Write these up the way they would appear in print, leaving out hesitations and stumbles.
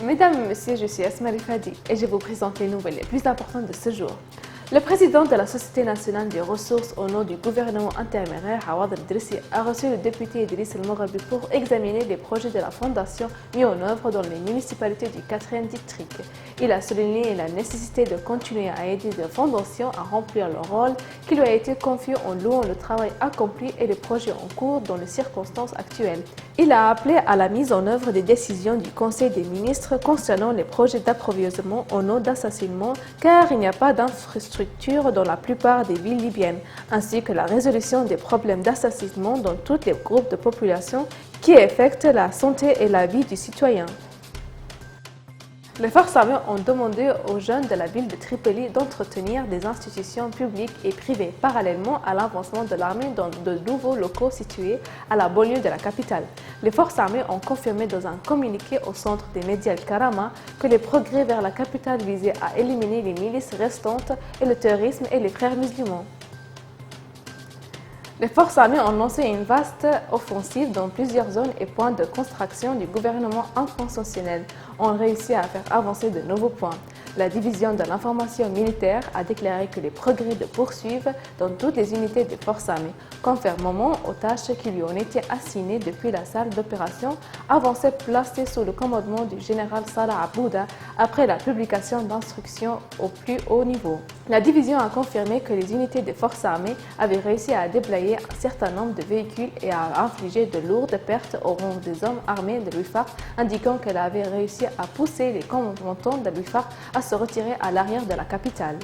Mesdames et messieurs, je suis Asma Rifadi et je vous présente les nouvelles les plus importantes de ce jour. Le président de la Société nationale des ressources au nom du gouvernement intérimaire, Awad El-Drissi, a reçu le député Idriss El-Moghrabi pour examiner les projets de la fondation mis en œuvre dans les municipalités du 4e district. Il a souligné la nécessité de continuer à aider la fondation à remplir le rôle qui lui a été confié en louant le travail accompli et les projets en cours dans les circonstances actuelles. Il a appelé à la mise en œuvre des décisions du Conseil des ministres concernant les projets d'approvisionnement en eau d'assainissement car il n'y a pas d'infrastructure dans la plupart des villes libyennes, ainsi que la résolution des problèmes d'assainissement dans tous les groupes de population qui affectent la santé et la vie du citoyen. Les forces armées ont demandé aux jeunes de la ville de Tripoli d'entretenir des institutions publiques et privées parallèlement à l'avancement de l'armée dans de nouveaux locaux situés à la banlieue de la capitale. Les forces armées ont confirmé dans un communiqué au centre des médias Al-Karama que les progrès vers la capitale visaient à éliminer les milices restantes et le terrorisme et les frères musulmans. Les forces armées ont lancé une vaste offensive dans plusieurs zones et points de construction du gouvernement inconstitutionnel, ont réussi à faire avancer de nouveaux points. La division de l'information militaire a déclaré que les progrès se poursuivent dans toutes les unités des forces armées, conformément aux tâches qui lui ont été assignées depuis la salle d'opération avancée placée sous le commandement du général Salah Abouda après la publication d'instructions au plus haut niveau. La division a confirmé que les unités des forces armées avaient réussi à déployer un certain nombre de véhicules et à infliger de lourdes pertes au rang des hommes armés de l'UFAR, indiquant qu'elle avait réussi à pousser les combattants de l'UFAR à se retirer à l'arrière de la capitale.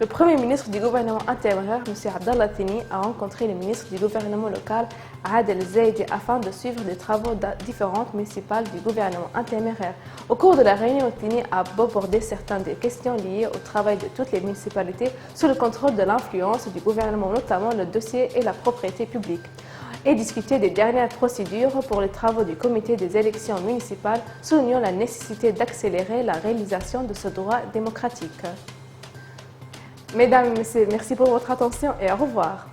Le Premier ministre du gouvernement intérimaire, M. Abdallah Tini, a rencontré le ministre du gouvernement local, Adel Zaidi, afin de suivre des travaux différentes municipales du gouvernement intérimaire. Au cours de la réunion, Tini a abordé certaines des questions liées au travail de toutes les municipalités sous le contrôle de l'influence du gouvernement, notamment le dossier et la propriété publique, et discuter des dernières procédures pour les travaux du comité des élections municipales, soulignant la nécessité d'accélérer la réalisation de ce droit démocratique. Mesdames et messieurs, merci pour votre attention et au revoir.